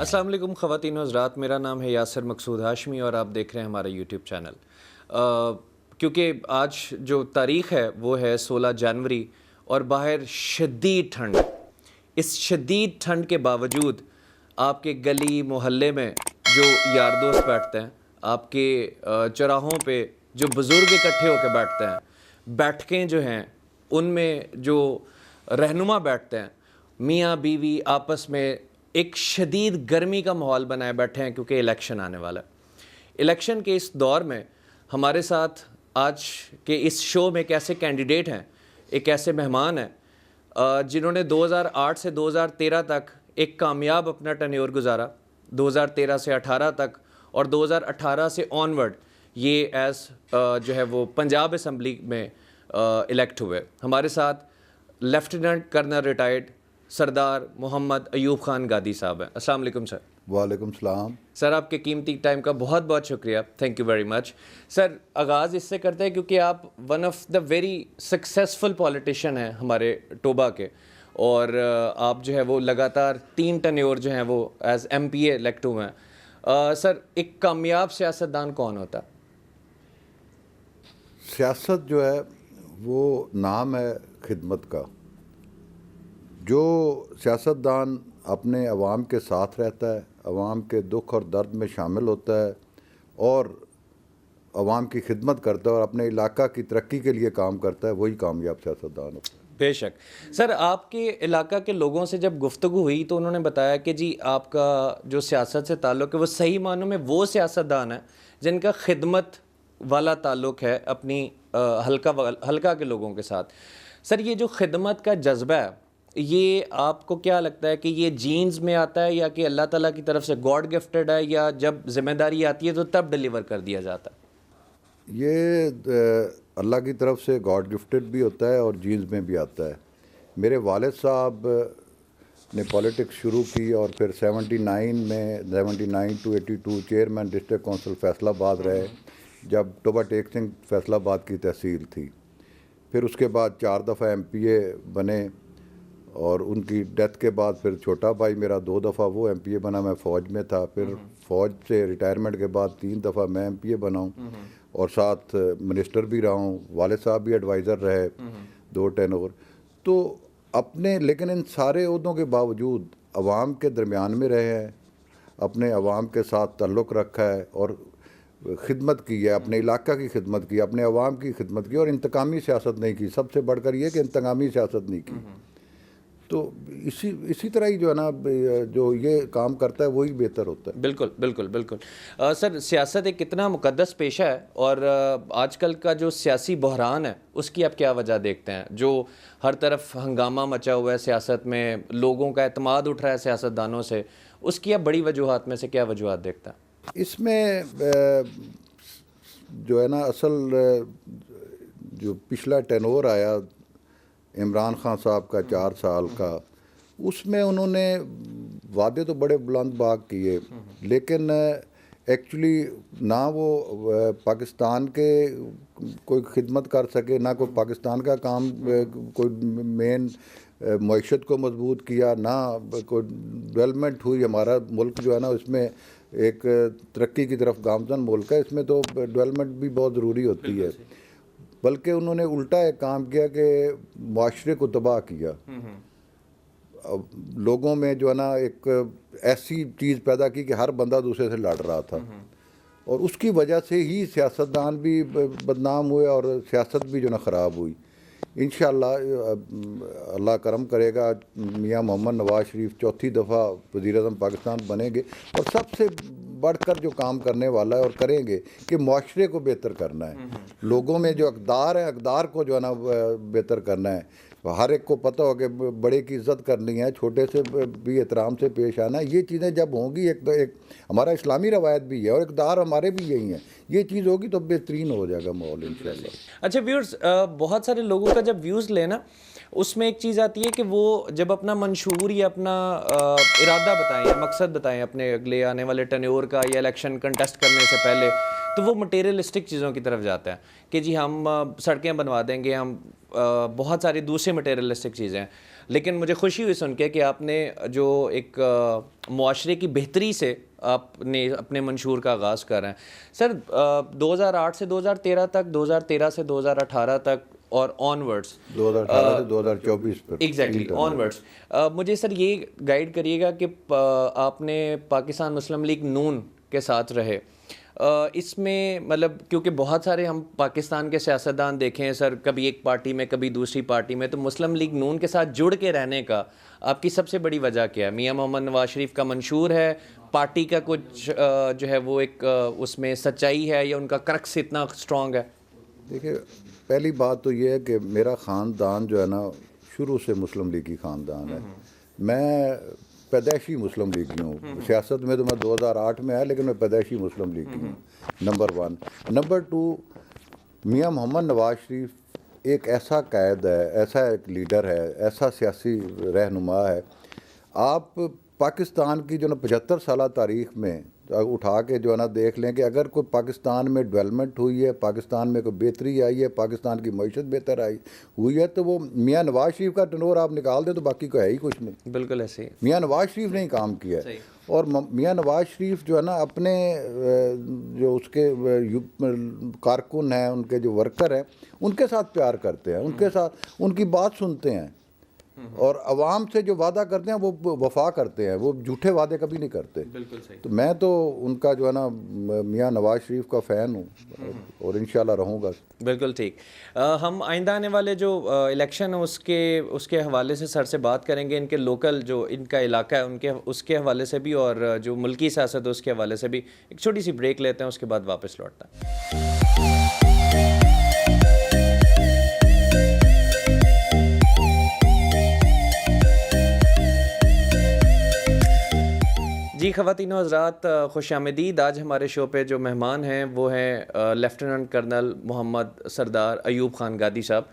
السلام علیکم خواتین و حضرات، میرا نام ہے یاسر مقصود ہاشمی اور آپ دیکھ رہے ہیں ہمارا یوٹیوب چینل۔ کیونکہ آج جو تاریخ ہے وہ ہے 16 جنوری اور باہر شدید ٹھنڈ۔ اس شدید ٹھنڈ کے باوجود آپ کے گلی محلے میں جو یار دوست بیٹھتے ہیں، آپ کے چوراہوں پہ جو بزرگ اکٹھے ہو کے بیٹھتے ہیں، بیٹھکیں جو ہیں ان میں جو رہنما بیٹھتے ہیں، میاں بیوی آپس میں ایک شدید گرمی کا ماحول بنائے بیٹھے ہیں کیونکہ الیکشن آنے والا ہے۔ الیکشن کے اس دور میں ہمارے ساتھ آج کے اس شو میں ایک ایسے کینڈیڈیٹ ہیں، ایک ایسے مہمان ہیں جنہوں نے 2008 سے 2013 تک ایک کامیاب اپنا ٹینیور گزارا، 2013 سے 18 تک، اور 2018 سے آنورڈ یہ جو ہے وہ پنجاب اسمبلی میں الیکٹ ہوئے۔ ہمارے ساتھ لیفٹیننٹ کرنل ریٹائرڈ سردار محمد ایوب خان گادی صاحب ہیں۔ السلام علیکم سر۔ وعلیکم السلام سر، آپ کے قیمتی ٹائم کا بہت بہت شکریہ، تھینک یو ویری مچ۔ سر، آغاز اس سے کرتے ہیں کیونکہ آپ one of the very successful politician ہیں ہمارے ٹوبا کے، اور آپ جو ہے وہ لگاتار 3 ٹینیور جو ہیں وہ ایز ایم پی اے الیکٹ ہوئے ہیں۔ سر، ایک کامیاب سیاستدان کون ہوتا ہے؟ سیاست جو ہے وہ نام ہے خدمت کا۔ جو سیاستدان اپنے عوام کے ساتھ رہتا ہے، عوام کے دکھ اور درد میں شامل ہوتا ہے اور عوام کی خدمت کرتا ہے اور اپنے علاقہ کی ترقی کے لیے کام کرتا ہے، وہی کامیاب سیاستدان ہوتا ہے۔ بے شک۔ سر، آپ کے علاقہ کے لوگوں سے جب گفتگو ہوئی تو انہوں نے بتایا کہ جی آپ کا جو سیاست سے تعلق ہے وہ صحیح معنوں میں وہ سیاستدان ہیں جن کا خدمت والا تعلق ہے اپنی حلقہ کے لوگوں کے ساتھ۔ سر، یہ جو خدمت کا جذبہ ہے، یہ آپ کو کیا لگتا ہے کہ یہ جینز میں آتا ہے یا کہ اللہ تعالیٰ کی طرف سے گاڈ گفٹڈ ہے، یا جب ذمہ داری آتی ہے تو تب ڈیلیور کر دیا جاتا ہے؟ یہ اللہ کی طرف سے گاڈ گفٹڈ بھی ہوتا ہے اور جینز میں بھی آتا ہے۔ میرے والد صاحب نے پولیٹکس شروع کی اور پھر 79 to 82 chairman district council Faisal آباد رہے جب ٹوبا ٹیک سنگھ فیصل آباد کی تحصیل تھی۔ پھر اس کے بعد 4 دفعہ ایم پی اے بنے اور ان کی ڈیتھ کے بعد پھر چھوٹا بھائی میرا 2 دفعہ وہ ایم پی اے بنا، میں فوج میں تھا، پھر فوج سے ریٹائرمنٹ کے بعد 3 دفعہ میں ایم پی اے بنا ہوں اور ساتھ منسٹر بھی رہا ہوں۔ والد صاحب بھی ایڈوائزر رہے 2 ٹینور۔ تو لیکن ان سارے عہدوں کے باوجود عوام کے درمیان میں رہے ہیں، اپنے عوام کے ساتھ تعلق رکھا ہے اور خدمت کی ہے، اپنے علاقہ کی خدمت کی، اپنے عوام کی خدمت کی، اور انتقامی سیاست نہیں کی۔ سب سے بڑھ کر یہ کہ انتقامی سیاست نہیں کی۔ تو اسی طرح ہی جو ہے نا جو یہ کام کرتا ہے وہی بہتر ہوتا ہے۔ بالکل بالکل بالکل۔ سر، سیاست ایک اتنا مقدس پیشہ ہے، اور آج کل کا جو سیاسی بحران ہے اس کی آپ کیا وجہ دیکھتے ہیں؟ جو ہر طرف ہنگامہ مچا ہوا ہے سیاست میں، لوگوں کا اعتماد اٹھ رہا ہے سیاستدانوں سے، اس کی آپ بڑی وجوہات میں سے کیا وجوہات دیکھتے ہیں؟ اس میں جو ہے نا اصل جو پچھلا ٹینور آیا عمران خان صاحب کا 4 سال کا، اس میں انہوں نے وعدے تو بڑے بلند باغ کیے، لیکن ایکچولی نہ وہ پاکستان کے کوئی خدمت کر سکے، نہ کوئی پاکستان کا کام کوئی مین معیشت کو مضبوط کیا، نہ کوئی ڈیولپمنٹ ہوئی۔ ہمارا ملک جو ہے نا اس میں ایک ترقی کی طرف گامزن ملک ہے، اس میں تو ڈیولپمنٹ بھی بہت ضروری ہوتی ہے، بلکہ انہوں نے الٹا ایک کام کیا کہ معاشرے کو تباہ کیا۔ لوگوں میں جو ہے نا ایک ایسی چیز پیدا کی کہ ہر بندہ دوسرے سے لڑ رہا تھا، اور اس کی وجہ سے ہی سیاستدان بھی بدنام ہوئے اور سیاست بھی جو نا خراب ہوئی۔ انشاءاللہ اللہ کرم کرے گا، میاں محمد نواز شریف 4تھی دفعہ وزیر اعظم پاکستان بنیں گے، اور سب سے بڑھ کر جو کام کرنے والا ہے اور کریں گے کہ معاشرے کو بہتر کرنا ہے، لوگوں میں جو اقدار ہے اقدار کو جو ہے نا بہتر کرنا ہے۔ ہر ایک کو پتہ ہو کہ بڑے کی عزت کرنی ہے، چھوٹے سے بھی احترام سے پیش آنا ہے۔ یہ چیزیں جب ہوں گی، ایک ہمارا اسلامی روایت بھی ہے اور اقدار ہمارے بھی یہی ہیں، یہ چیز ہوگی تو بہترین ہو جائے گا ماحول انشاءاللہ۔ اچھا ویورز، بہت سارے لوگوں کا جب ویوز لینا، اس میں ایک چیز آتی ہے کہ وہ جب اپنا منشور یا اپنا ارادہ بتائیں یا مقصد بتائیں اپنے اگلے آنے والے ٹینیور کا یا الیکشن کنٹیسٹ کرنے سے پہلے، تو وہ مٹیریلسٹک چیزوں کی طرف جاتا ہے کہ جی ہم سڑکیں بنوا دیں گے, ہم بہت ساری دوسری مٹیریلسٹک چیزیں ہیں. لیکن مجھے خوشی ہوئی سن کے کہ آپ نے جو ایک معاشرے کی بہتری سے آپ نے اپنے منشور کا آغاز کر رہے ہیں. سر 2008 سے 2013 تک, 2013 سے 2018 تک اور آن ورڈس 2018 سے 2024 پر ایگزیکٹلی آن ورڈس, مجھے سر یہ گائیڈ کریے گا کہ آپ نے پاکستان مسلم لیگ نون کے ساتھ رہے, اس میں مطلب کیونکہ بہت سارے ہم پاکستان کے سیاستدان دیکھیں سر, کبھی ایک پارٹی میں کبھی دوسری پارٹی میں, تو مسلم لیگ نون کے ساتھ جڑ کے رہنے کا آپ کی سب سے بڑی وجہ کیا ہے؟ میاں محمد نواز شریف کا منشور ہے, پارٹی کا کچھ جو ہے وہ ایک اس میں سچائی ہے, یا ان کا کرکس اتنا اسٹرانگ ہے؟ دیکھیے, پہلی بات تو یہ ہے کہ میرا خاندان جو ہے نا شروع سے مسلم لیگی خاندان ہے. میں پیدائشی مسلم لیگی ہوں. سیاست میں تو میں 2008 میں آیا, لیکن میں پیدائشی مسلم لیگی ہوں, نمبر 1. نمبر 2, میاں محمد نواز شریف ایک ایسا قائد ہے, ایسا ایک لیڈر ہے, ایسا سیاسی رہنما ہے. آپ پاکستان کی جو نا 75 سالہ تاریخ میں اٹھا کے جو ہے نا دیکھ لیں کہ اگر کوئی پاکستان میں ڈیولپمنٹ ہوئی ہے, پاکستان میں کوئی بہتری آئی ہے, پاکستان کی معیشت بہتر ہوئی ہے, تو وہ میاں نواز شریف کا ٹنور آپ نکال دیں تو باقی کو ہے ہی کچھ نہیں. بالکل ایسے ہی میاں نواز شریف نے ہی کام کیا ہے. اور میاں نواز شریف جو ہے نا اپنے جو اس کے کارکن ہیں, ان کے جو ورکر ہیں, ان کے ساتھ پیار کرتے ہیں, ان کے ساتھ ان کی بات سنتے ہیں, اور عوام سے جو وعدہ کرتے ہیں وہ وفا کرتے ہیں, وہ جھوٹے وعدے کبھی نہیں کرتے. بالکل صحیح. تو میں تو ان کا جو ہے نا میاں نواز شریف کا فین ہوں, اور انشاءاللہ رہوں گا. بالکل ٹھیک. ہم آئندہ آنے والے جو الیکشن ہے اس کے حوالے سے سر سے بات کریں گے, ان کے لوکل جو ان کا علاقہ ہے اس کے حوالے سے بھی, اور جو ملکی سیاست ہے اس کے حوالے سے بھی. ایک چھوٹی سی بریک لیتے ہیں, اس کے بعد واپس لوٹتا ہے. جی خواتین و حضرات, خوش آمدید. آج ہمارے شو پہ جو مہمان ہیں وہ ہیں لیفٹیننٹ کرنل محمد سردار ایوب خان گادی صاحب.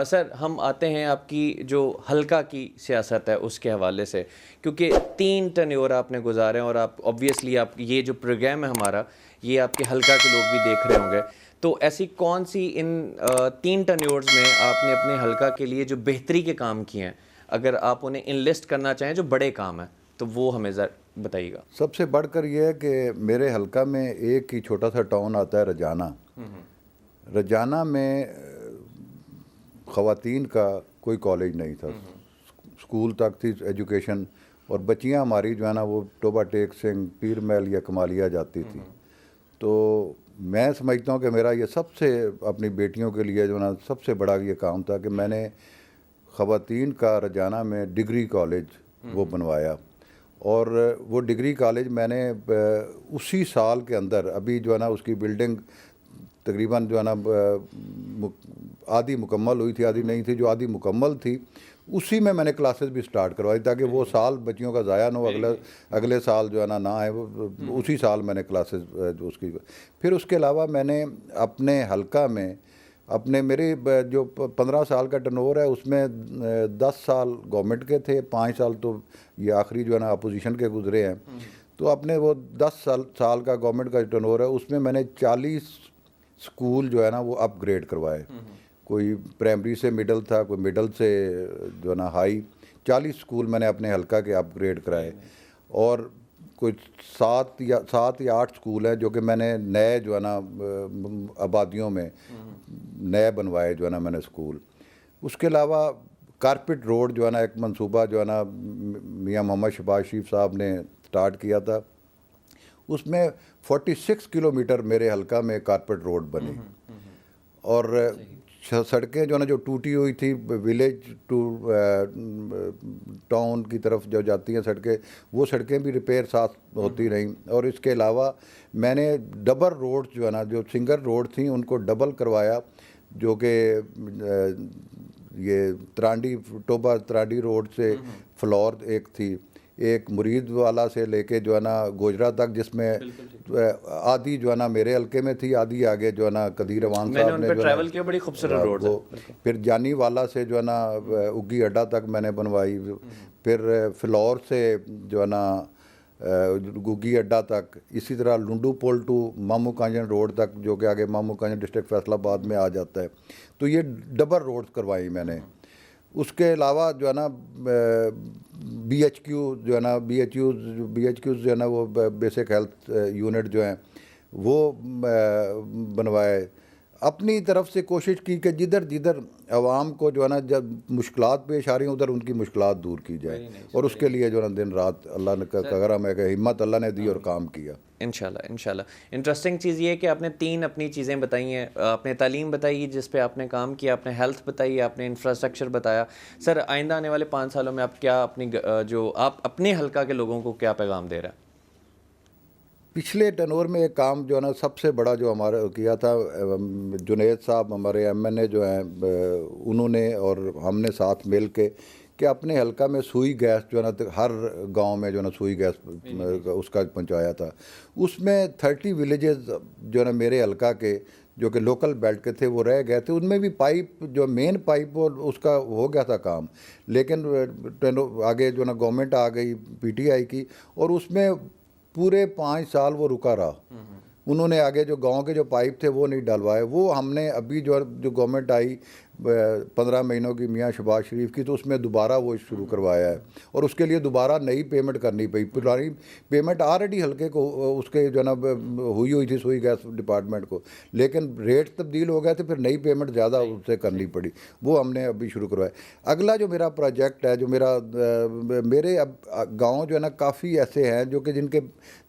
سر, ہم آتے ہیں آپ کی جو حلقہ کی سیاست ہے اس کے حوالے سے, کیونکہ 3 ٹینیور آپ نے گزارے ہیں, اور آپ آبویسلی آپ یہ جو پروگرام ہے ہمارا, یہ آپ کے حلقہ کے لوگ بھی دیکھ رہے ہوں گے. تو ایسی کون سی ان 3 ٹینیورز میں آپ نے اپنے حلقہ کے لیے جو بہتری کے کام کیے ہیں, اگر آپ انہیں انلسٹ کرنا چاہیں جو بڑے کام ہیں, تو وہ ہمیں بتائیے گا. سب سے بڑھ کر یہ ہے کہ میرے حلقہ میں ایک ہی چھوٹا سا ٹاؤن آتا ہے, رجانہ. رجانہ میں خواتین کا کوئی کالج نہیں تھا, اسکول تک تھی ایجوکیشن, اور بچیاں ہماری جو ہے نا وہ ٹوبہ ٹیک سنگھ, پیر محل یا کمالیہ جاتی تھی. تو میں سمجھتا ہوں کہ میرا یہ سب سے اپنی بیٹیوں کے لیے جو ہے نا سب سے بڑا یہ کام تھا کہ میں نے خواتین کا رجانہ میں ڈگری کالج وہ بنوایا. اور وہ ڈگری کالج میں نے اسی سال کے اندر, ابھی جو ہے نا اس کی بلڈنگ تقریباً جو ہے نا آدھی مکمل ہوئی تھی, آدھی نہیں تھی, جو آدھی مکمل تھی اسی میں نے کلاسز بھی سٹارٹ کروائی, تاکہ وہ سال بچیوں کا ضائع نہ ہو, اگلے سال جو ہے نا آئے, اسی سال میں نے کلاسز اس کی. پھر اس کے علاوہ میں نے اپنے حلقہ میں میری جو 15 سال کا ٹرنور ہے اس میں 10 سال گورنمنٹ کے تھے, 5 سال تو یہ آخری جو ہے نا اپوزیشن کے گزرے ہیں. تو اپنے وہ 10 سال کا گورنمنٹ کا ٹرنور ہے, اس میں نے 40 سکول جو ہے نا وہ اپ گریڈ کروائے. کوئی پرائمری سے مڈل تھا, کوئی مڈل سے جو ہے نا ہائی, 40 سکول میں نے اپنے حلقہ کے اپ گریڈ کرائے. اور کوئی 7 یا 8 سکول ہیں جو کہ میں نے نئے جو ہے نا آبادیوں میں نئے بنوائے جو ہے نا میں نے سکول. اس کے علاوہ کارپٹ روڈ جو ہے نا ایک منصوبہ جو ہے نا میاں محمد شہباز شریف صاحب نے سٹارٹ کیا تھا, اس میں 46 کلومیٹر میرے حلقہ میں کارپٹ روڈ بنی. اور سڑکیں جو ہے نا جو ٹوٹی ہوئی تھی ولیج ٹو ٹاؤن کی طرف جو جاتی ہیں سڑکیں, وہ سڑکیں بھی ریپیئر ساتھ ہوتی رہیں. اور اس کے علاوہ میں نے ڈبل روڈ جو ہے نا, جو سنگل روڈ تھیں ان کو ڈبل کروایا, جو کہ یہ ٹوبہ ترانڈی روڈ سے فلور ایک تھی, ایک مرید والا سے لے کے جو ہے نا گوجرا تک, جس میں آدھی جو ہے نا میرے حلقے میں تھی, آدھی آگے جو ہے نا قدیر اوان صاحب نے ٹریول کیا, بڑی خوبصورت روڈ ہے. پھر جانی والا سے جو ہے نا اگی اڈا تک میں نے بنوائی. پھر فلور سے جو ہے نا گگی اڈا تک، اسی طرح لنڈو پول ٹو مامو کانجن روڈ تک جو کہ آگے مامو کانجن ڈسٹرکٹ فیصل آباد میں آ جاتا ہے. تو یہ ڈبل روڈ کروائی میں نے. اس کے علاوہ جو ہے نا بی ایچ کیو جو ہے نا بی ایچ کیوز جو ہے نا وہ بیسک ہیلتھ یونٹ جو ہیں وہ بنوائے. اپنی طرف سے کوشش کی کہ جدھر جدھر عوام کو جو ہے نا جب مشکلات پیش آ رہی ہیں ادھر ان کی مشکلات دور کی جائے, اور اس کے لیے جو ہے نا دن رات اللہ نے کا کرم ہے کہ ہمت اللہ نے دی اور کام کیا. انشاءاللہ. انٹرسٹنگ چیز یہ ہے کہ آپ نے 3 اپنی چیزیں بتائی ہیں. آپ نے تعلیم بتائی جس پہ آپ نے کام کیا, آپ نے ہیلتھ بتائی, آپ نے انفراسٹرکچر بتایا. سر آئندہ آنے والے 5 سالوں میں آپ کیا آپ اپنے حلقہ کے لوگوں کو کیا پیغام دے رہے ہیں؟ پچھلے ٹنور میں ایک کام جو ہے نا سب سے بڑا جو ہمارا کیا تھا, جنید صاحب ہمارے ایم این اے جو ہیں انہوں نے اور ہم نے ساتھ مل کے کہ اپنے حلقہ میں سوئی گیس جو ہے نا ہر گاؤں میں جو ہے نا سوئی گیس اس کا پہنچایا تھا. اس میں 30 ولیجز جو ہے نا میرے حلقہ کے جو کہ لوکل بیلٹ کے تھے وہ رہ گئے تھے. ان میں بھی پائپ جو مین پائپ اس کا ہو گیا تھا کام, لیکن آگے جو ہے نا گورنمنٹ آ گئی پی ٹی آئی کی, اور اس میں پورے 5 سال وہ رکا رہا. انہوں نے آگے جو گاؤں کے جو پائپ تھے وہ نہیں ڈلوائے. وہ ہم نے ابھی جو گورنمنٹ آئی 15 مہینوں کی میاں شہباز شریف کی, تو اس میں دوبارہ وہ شروع کروایا ہے, اور اس کے لیے دوبارہ نئی پیمنٹ کرنی پئی. پرانی پیمنٹ آلریڈی حلقے کو اس کے جو ہے نا ہوئی تھی سوئی گیس ڈپارٹمنٹ کو, لیکن ریٹ تبدیل ہو گئے تھے, پھر نئی پیمنٹ زیادہ اس سے کرنی پڑی. وہ ہم نے ابھی شروع کروایا. اگلا جو میرا پروجیکٹ ہے, جو میرے اب گاؤں جو ہے نا کافی ایسے ہیں جو کہ جن کے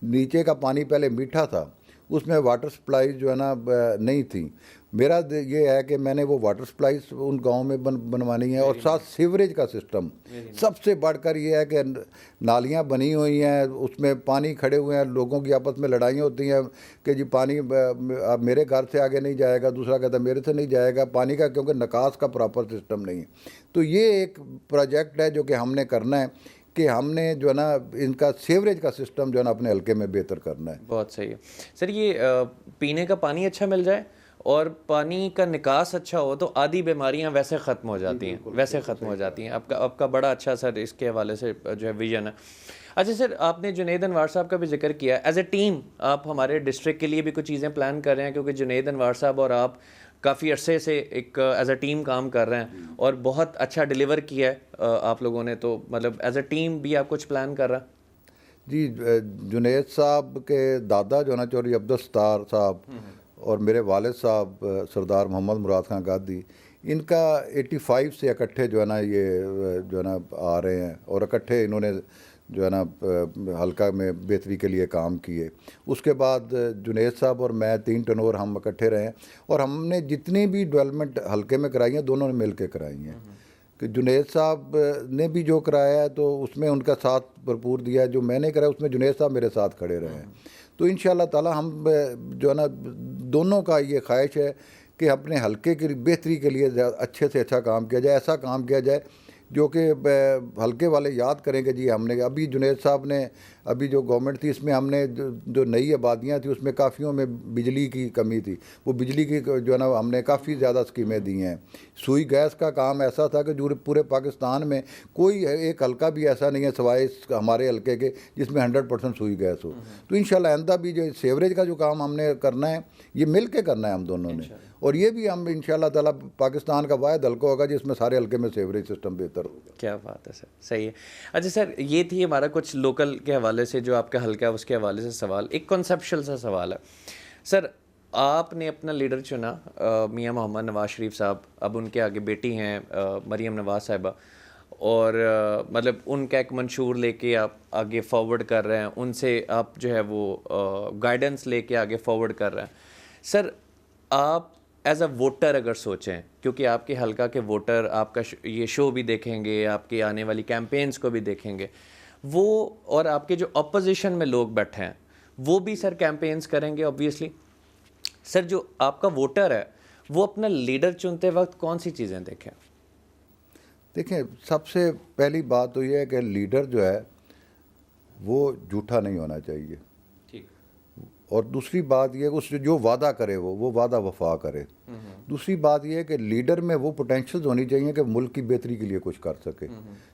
نیچے کا پانی پہلے میٹھا تھا, اس میں واٹر سپلائی جو ہے نا نہیں تھیں. میرا یہ ہے کہ میں نے وہ واٹر سپلائیز ان گاؤں میں بنوانی ہے, اور ساتھ سیوریج کا سسٹم. سب سے بڑھ کر یہ ہے کہ نالیاں بنی ہوئی ہیں, اس میں پانی کھڑے ہوئے ہیں, لوگوں کی آپس میں لڑائیاں ہوتی ہیں کہ جی پانی اب میرے گھر سے آگے نہیں جائے گا, دوسرا کہتا ہے میرے سے نہیں جائے گا پانی کا, کیونکہ نکاس کا پراپر سسٹم نہیں ہے. تو یہ ایک پروجیکٹ ہے جو کہ ہم نے کرنا ہے کہ ہم نے جو ہے نا ان کا سیوریج کا سسٹم جو ہے نا اپنے حلقے میں بہتر کرنا ہے. بہت صحیح ہے سر. یہ پینے کا پانی اچھا مل جائے اور پانی کا نکاس اچھا ہو تو آدھی بیماریاں ویسے ختم ہو جاتی ہیں. آپ کا بڑا اچھا سر اس کے حوالے سے جو ہے ویژن ہے. اچھا سر, آپ نے جنید انوار صاحب کا بھی ذکر کیا. ایز اے ٹیم آپ ہمارے ڈسٹرکٹ کے لیے بھی کچھ چیزیں پلان کر رہے ہیں, کیونکہ جنید انوار صاحب اور آپ کافی عرصے سے ایک ایز اے ٹیم کام کر رہے ہیں اور بہت اچھا ڈیلیور کیا ہے آپ لوگوں نے, تو مطلب ایز اے ٹیم بھی آپ کچھ پلان کر رہے ہیں؟ جی, جنید صاحب کے دادا جو ہے نا چودھری عبدالستار صاحب اور میرے والد صاحب سردار محمد مراد خان گادی, ان کا 85 سے اکٹھے جو ہے نا یہ جو ہے نا آ رہے ہیں, اور اکٹھے انہوں نے جو ہے نا حلقہ میں بہتری کے لیے کام کیے. اس کے بعد جنید صاحب اور میں 3 ٹنور ہم اکٹھے رہے ہیں, اور ہم نے جتنی بھی ڈیولپمنٹ حلقے میں کرائی ہیں دونوں نے مل کے کرائی ہیں. کہ جنید صاحب نے بھی جو کرایا ہے تو اس میں ان کا ساتھ بھرپور دیا ہے, جو میں نے کرایا اس میں جنید صاحب میرے ساتھ کھڑے رہے ہیں. تو انشاءاللہ تعالی ہم جو ہے نا دونوں کا یہ خواہش ہے کہ اپنے حلقے کی بہتری کے لیے اچھے سے اچھا کام کیا جائے, ایسا کام کیا جائے جو کہ حلقے والے یاد کریں کہ جی ہم نے ابھی جنید صاحب نے ابھی جو گورنمنٹ تھی اس میں ہم نے جو نئی آبادیاں تھیں اس میں کافیوں میں بجلی کی کمی تھی, وہ بجلی کی جو ہے نا ہم نے کافی زیادہ اسکیمیں دی ہیں. سوئی گیس کا کام ایسا تھا کہ جو پورے پاکستان میں کوئی ایک حلقہ بھی ایسا نہیں ہے سوائے ہمارے حلقے کے جس میں 100% سوئی گیس ہو. تو انشاءاللہ آئندہ بھی جو سیوریج کا جو کام ہم نے کرنا ہے یہ مل کے کرنا ہے ہم دونوں نے, اور یہ بھی ہم انشاءاللہ تعالیٰ پاکستان کا واحد حلقہ ہوگا جس میں سارے حلقے میں سیوریج سسٹم بہتر ہوگا. کیا بات ہے سر, صحیح ہے. اچھا سر, یہ تھی ہمارا کچھ لوکل کے حوالے سے جو آپ کا حلقہ ہے اس کے حوالے سے سوال. ایک کنسیپشل سا سوال ہے سر. آپ نے اپنا لیڈر چنا میاں محمد نواز شریف صاحب, اب ان کے آگے بیٹی ہیں مریم نواز صاحبہ, اور مطلب ان کا ایک منشور لے کے آپ آگے فارورڈ کر رہے ہیں, ان سے آپ جو ہے وہ گائیڈنس لے کے آگے فارورڈ کر رہے ہیں. سر آپ ایز اے ووٹر اگر سوچیں, کیونکہ آپ کے حلقہ کے ووٹر آپ کا یہ شو بھی دیکھیں گے, آپ کی آنے والی کیمپینز کو بھی دیکھیں گے, وہ اور آپ کے جو اپوزیشن میں لوگ بیٹھے ہیں وہ بھی سر کیمپینز کریں گے آبویسلی. سر جو آپ کا ووٹر ہے وہ اپنا لیڈر چنتے وقت کون سی چیزیں دیکھیں؟ دیکھیں, سب سے پہلی بات تو یہ ہے کہ لیڈر جو ہے وہ جھوٹا نہیں ہونا چاہیے. اور دوسری بات یہ کہ اس جو وعدہ کرے وہ وعدہ وفا کرے. دوسری بات یہ ہے کہ لیڈر میں وہ پوٹینشیلز ہونی چاہیے کہ ملک کی بہتری کے لیے کچھ کر سکے.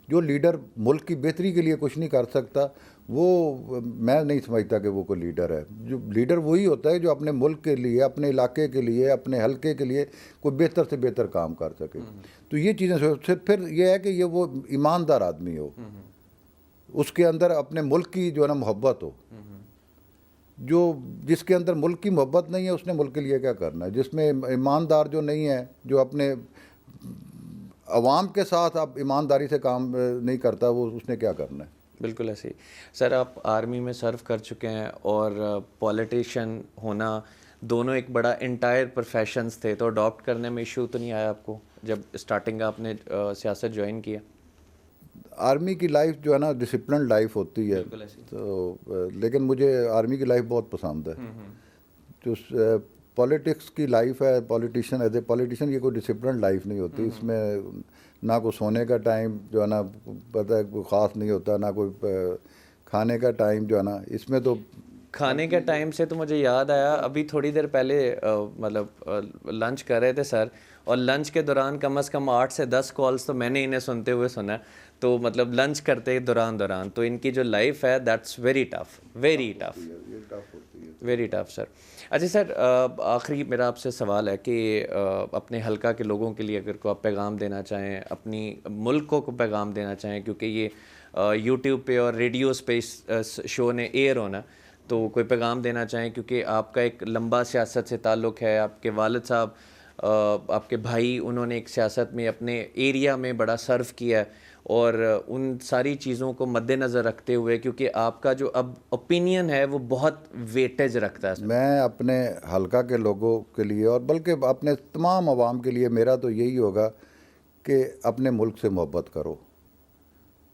جو لیڈر ملک کی بہتری کے لیے کچھ نہیں کر سکتا وہ میں نہیں سمجھتا کہ وہ کوئی لیڈر ہے. جو لیڈر وہی ہوتا ہے جو اپنے ملک کے لیے, اپنے علاقے کے لیے, اپنے حلقے کے لیے کوئی بہتر سے بہتر کام کر سکے. تو یہ چیزیں پھر یہ ہے کہ یہ وہ ایماندار آدمی ہو, اس کے اندر اپنے ملک کی جو ہے نا محبت ہو. جس کے اندر ملک کی محبت نہیں ہے اس نے ملک کے لیے کیا کرنا ہے. جس میں ایماندار جو نہیں ہے, جو اپنے عوام کے ساتھ اب ایمانداری سے کام نہیں کرتا, وہ اس نے کیا کرنا ہے. بالکل ایسے ہی. سر آپ آرمی میں سرو کر چکے ہیں اور پولیٹیشین ہونا دونوں ایک بڑا انٹائر پروفیشنز تھے, تو اڈاپٹ کرنے میں ایشو تو نہیں آیا آپ کو جب اسٹارٹنگ آپ نے سیاست جوائن کیا؟ آرمی کی لائف جو ہے نا ڈسپلنڈ لائف ہوتی ہے, تو لیکن مجھے آرمی کی لائف بہت پسند ہے. جو پولیٹکس کی لائف ہے, پولیٹیشین ایز اے پولیٹیشین, یہ کوئی ڈسپلنڈ لائف نہیں ہوتی. اس میں نہ کوئی سونے کا ٹائم جو ہے نا پتہ ہے کوئی خاص نہیں ہوتا, نہ کوئی کھانے کا ٹائم جو ہے نا, اس میں تو کھانے کے ٹائم سے تو مجھے یاد آیا, ابھی تھوڑی دیر پہلے مطلب لنچ کر رہے تھے سر, اور لنچ کے دوران کم از کم 8 سے 10 کالز تو میں نے انہیں سنتے ہوئے سنا ہے. تو مطلب لنچ کرتے دوران تو ان کی جو لائف ہے that's very tough, very tough, very tough sir. اچھا سر, آخری میرا آپ سے سوال ہے کہ اپنے حلقہ کے لوگوں کے لیے اگر کوئی آپ پیغام دینا چاہیں, اپنی ملکوں کو پیغام دینا چاہیں, کیونکہ یہ یوٹیوب پہ اور ریڈیوز پہ اس شو نے ایئر ہونا, تو کوئی پیغام دینا چاہیں کیونکہ آپ کا ایک لمبا سیاست سے تعلق ہے, آپ کے والد صاحب, آپ کے بھائی, انہوں نے ایک سیاست میں اپنے ایریا میں بڑا سرو کیا ہے, اور ان ساری چیزوں کو مد نظر رکھتے ہوئے, کیونکہ آپ کا جو اب اوپینین ہے وہ بہت ویٹیج رکھتا ہے. میں اپنے حلقہ کے لوگوں کے لیے اور بلکہ اپنے تمام عوام کے لیے میرا تو یہی ہوگا کہ اپنے ملک سے محبت کرو.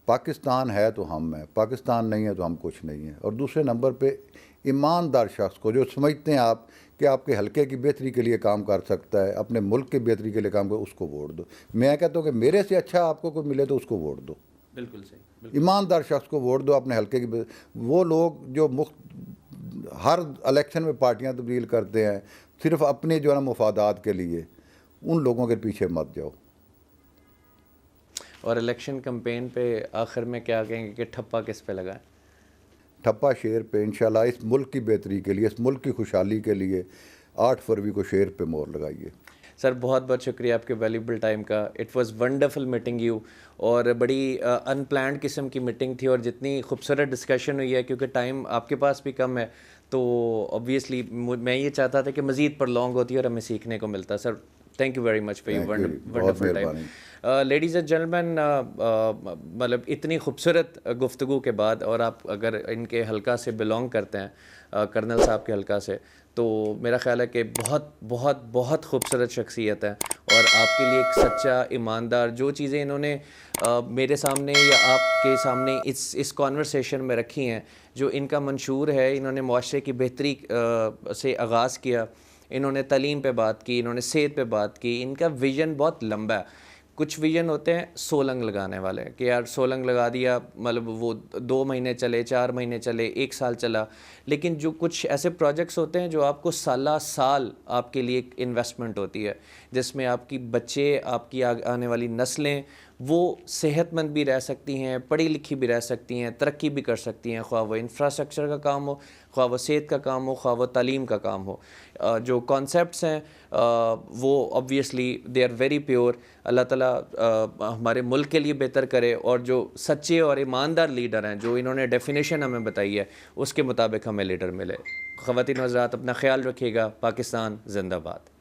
پاکستان ہے تو ہم ہیں, پاکستان نہیں ہے تو ہم کچھ نہیں ہیں. اور دوسرے نمبر پہ ایماندار شخص کو, جو سمجھتے ہیں آپ کہ آپ کے حلقے کی بہتری کے لیے کام کر سکتا ہے, اپنے ملک کی بہتری کے لیے کام کر, اس کو ووٹ دو. میں کہتا ہوں کہ میرے سے اچھا آپ کو کوئی ملے تو اس کو ووٹ دو. بالکل صحیح. ایماندار شخص کو ووٹ دو اپنے حلقے کی. وہ لوگ جو ہر الیکشن میں پارٹیاں تبدیل کرتے ہیں صرف اپنے جو ہے نا مفادات کے لیے, ان لوگوں کے پیچھے مت جاؤ. اور الیکشن کمپین پہ آخر میں کیا کہیں گے کہ ٹھپا کس پہ لگا ہے؟ ٹھپا شیر پہ انشاءاللہ. اس ملک کی بہتری کے لیے, اس ملک کی خوشحالی کے لیے 8 فروری کو شیر پہ مور لگائیے. سر بہت بہت شکریہ آپ کے ویلیبل ٹائم کا. It was wonderful meeting you, اور بڑی ان پلانڈ قسم کی میٹنگ تھی, اور جتنی خوبصورت ڈسکشن ہوئی ہے, کیونکہ ٹائم آپ کے پاس بھی کم ہے, تو obviously میں یہ چاہتا تھا کہ مزید پرلونگ ہوتی اور ہمیں سیکھنے کو ملتا. Sir thank you very much for your wonderful time. Ladies and gentleman, مطلب اتنی خوبصورت گفتگو کے بعد, اور آپ اگر ان کے حلقہ سے بلونگ کرتے ہیں, کرنل صاحب کے حلقہ سے, تو میرا خیال ہے کہ بہت بہت بہت خوبصورت شخصیت ہے, اور آپ کے لیے ایک سچا ایماندار, جو چیزیں انہوں نے میرے سامنے یا آپ کے سامنے اس کانورسیشن میں رکھی ہیں, جو ان کا منشور ہے, انہوں نے معاشرے کی بہتری سے آغاز کیا, انہوں نے تعلیم پہ بات کی, انہوں نے صحت پہ بات کی. ان کا ویژن بہت لمبا ہے. کچھ ویژن ہوتے ہیں سولنگ لگانے والے کہ یار سولنگ لگا دیا, مطلب وہ 2 مہینے چلے, 4 مہینے چلے, 1 سال چلا. لیکن جو کچھ ایسے پروجیکٹس ہوتے ہیں جو آپ کو سالہ سال آپ کے لیے ایک انویسٹمنٹ ہوتی ہے, جس میں آپ کی بچے, آپ کی آنے والی نسلیں وہ صحت مند بھی رہ سکتی ہیں, پڑھی لکھی بھی رہ سکتی ہیں, ترقی بھی کر سکتی ہیں, خواہ وہ انفراسٹرکچر کا کام ہو, خواہ وہ صحت کا کام ہو, خواہ وہ تعلیم کا کام ہو. جو کانسیپٹس ہیں وہ obviously they are very pure. اللہ تعالیٰ ہمارے ملک کے لیے بہتر کرے, اور جو سچے اور ایماندار لیڈر ہیں, جو انہوں نے ڈیفینیشن ہمیں بتائی ہے, اس کے مطابق ہمیں لیڈر ملے. خواتین و حضرات, اپنا خیال رکھیے گا. پاکستان زندہ باد.